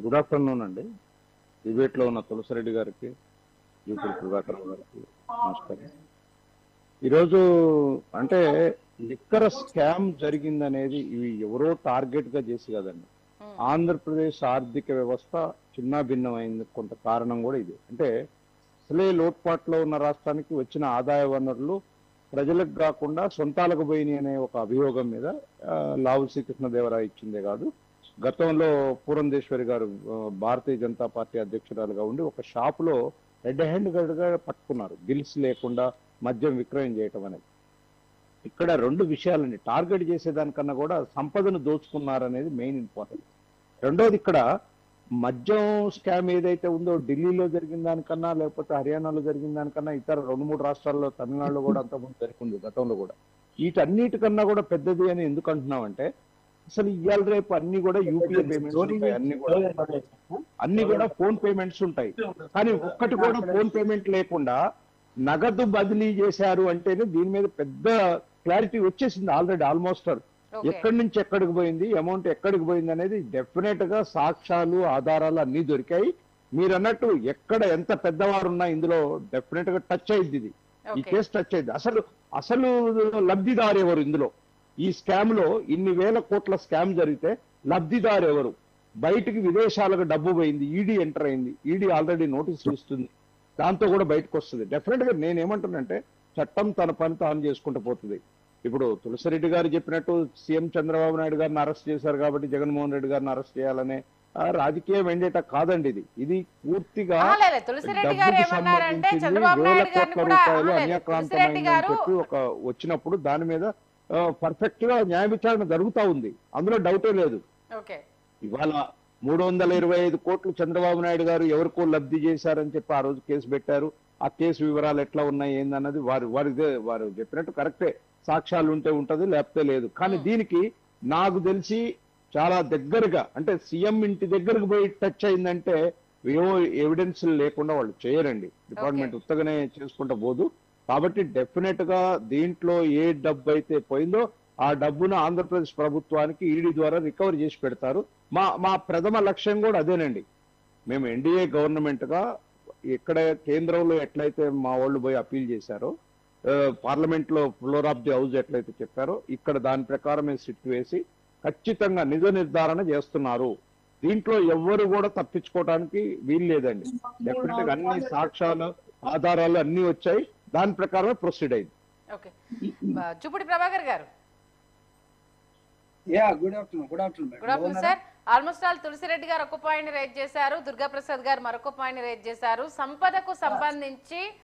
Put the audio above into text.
Good afternoon అండి. Debate లో ఉన్న తులసిరెడ్డి గారికి, జూపూడి ప్రభాకర్ గారికి నమస్కారం. ఈరోజు అంటే లిక్కర్ స్కామ్ జరిగిందనేది ఇవి ఎవరో టార్గెట్ గా చేసి కదండి. ఆంధ్రప్రదేశ్ ఆర్థిక వ్యవస్థ చిన్న భిన్నమైంది. కొంత కారణం కూడా ఇది. అంటే అసలే లోట్పాట్లో ఉన్న రాష్ట్రానికి వచ్చిన ఆదాయ వనరులు ప్రజలకు కాకుండా సొంతాలకు పోయినాయి అనే ఒక అభియోగం మీద లావు శ్రీకృష్ణదేవరాయ ఇచ్చిందే కాదు, గతంలో పూరంధేశ్వరి గారు భారతీయ జనతా పార్టీ అధ్యక్షురాలుగా ఉండి ఒక షాపులో రెడ్ హ్యాండ్ గా పట్టుకున్నారు, బిల్స్ లేకుండా మద్యం విక్రయం చేయటం అనేది. ఇక్కడ రెండు విషయాలండి. టార్గెట్ చేసేదానికన్నా కూడా సంపదను దోచుకున్నారనేది మెయిన్ ఇంపార్టెంట్. రెండోది, ఇక్కడ మద్యం స్కామ్ ఏదైతే ఉందో ఢిల్లీలో జరిగిన దానికన్నా లేకపోతే హర్యానాలో జరిగిన దానికన్నా ఇతర 2-3 రాష్ట్రాల్లో, తమిళనాడులో కూడా అంతకుముందు జరిగింది గతంలో కూడా. వీటన్నిటికన్నా కూడా పెద్దది అని ఎందుకు అంటున్నామంటే, అసలు ఇవాళ రేపు అన్ని కూడా యూపీఐ పేమెంట్స్ ఉంటాయి, అన్ని కూడా ఫోన్ పేమెంట్స్ ఉంటాయి. కానీ ఒక్కటి కూడా ఫోన్ పేమెంట్ లేకుండా నగదు బదిలీ చేశారు అంటేనే దీని మీద పెద్ద క్లారిటీ వచ్చేసింది ఆల్రెడీ. ఆల్మోస్ట్ ఎక్కడి నుంచి ఎక్కడికి పోయింది, అమౌంట్ ఎక్కడికి పోయింది అనేది డెఫినెట్ గా సాక్ష్యాలు, ఆధారాలు అన్ని దొరికాయి. మీరు అన్నట్టు ఎక్కడ ఎంత పెద్దవారు ఉన్నా ఇందులో డెఫినెట్ గా టచ్ అయింది. ఇది ఈ కేసు టచ్ అయింది. అసలు లబ్ధిదారు ఎవరు ఇందులో? ఈ స్కామ్ లో ఇన్ని వేల కోట్ల స్కామ్ జరిగితే లబ్ధిదారు ఎవరు? బయటికి విదేశాలకు డబ్బు పోయింది, ఈడీ ఎంటర్ అయింది, ఈడీ ఆల్రెడీ నోటీసులు ఇస్తుంది, దాంతో కూడా బయటకు వస్తుంది. డెఫినెట్ గా నేనేమంటున్నానంటే, చట్టం తన పని తాను చేసుకుంటూ పోతుంది. ఇప్పుడు తులసిరెడ్డి గారు చెప్పినట్టు సీఎం చంద్రబాబు నాయుడు గారిని అరెస్ట్ చేశారు కాబట్టి జగన్మోహన్ రెడ్డి గారిని అరెస్ట్ చేయాలనే రాజకీయ వెండేట కాదండి. ఇది పూర్తిగా డబ్బుకు సంబంధించింది. వేల కోట్ల రూపాయలు అన్యాక్రాంతమైందని చెప్పి ఒక వచ్చినప్పుడు దాని మీద పర్ఫెక్ట్ గా న్యాయ విచారణ జరుగుతా ఉంది, అందులో డౌటే లేదు. ఇవాళ 325 కోట్లు చంద్రబాబు నాయుడు గారు ఎవరికో లబ్ధి చేశారని చెప్పి ఆ రోజు కేసు పెట్టారు. ఆ కేసు వివరాలు ఎట్లా ఉన్నాయి ఏందన్నది వారు చెప్పినట్టు కరెక్టే. సాక్ష్యాలు ఉంటే ఉంటది, లేకపోతే లేదు. కానీ దీనికి నాకు తెలిసి చాలా దగ్గరగా, అంటే సీఎం ఇంటి దగ్గరకు పోయి టచ్ అయిందంటే ఏవో ఎవిడెన్స్ లేకుండా వాళ్ళు చేయరండి. డిపార్ట్మెంట్ ఉత్తగానే చేసుకుంటా పోదు. కాబట్టి డెఫినెట్ గా దీంట్లో ఏ డబ్బు అయితే పోయిందో ఆ డబ్బును ఆంధ్రప్రదేశ్ ప్రభుత్వానికి ఈడీ ద్వారా రికవర్ చేసి పెడతారు. మా ప్రథమ లక్ష్యం కూడా అదేనండి. మేము ఎన్డీఏ గవర్నమెంట్ గా ఇక్కడ కేంద్రంలో ఎట్లయితే మా వాళ్ళు పోయి అప్పీల్ చేశారో, పార్లమెంట్ లో ఫ్లోర్ ఆఫ్ ది హౌస్ ఎట్లయితే చెప్పారో, ఇక్కడ దాని ప్రకారమే సిట్ వేసి ఖచ్చితంగా నిజ నిర్ధారణ చేస్తున్నారు. దీంట్లో ఎవ్వరు కూడా తప్పించుకోవడానికి వీలు లేదండి. డెఫినెట్ గా అన్ని సాక్ష్యాలు, ఆధారాలు అన్ని వచ్చాయి, దాని ప్రకారమే ప్రొసీడ్ అయింది. జూపూడి ప్రభాకర్ గారు, good afternoon sir. Almost all Tulasireddy గారు ఒక పాయింట్ రైజ్ చేశారు, దుర్గా ప్రసాద్ గారు మరొక పాయింట్ రైజ్ చేశారు. సంపదకు సంబంధించి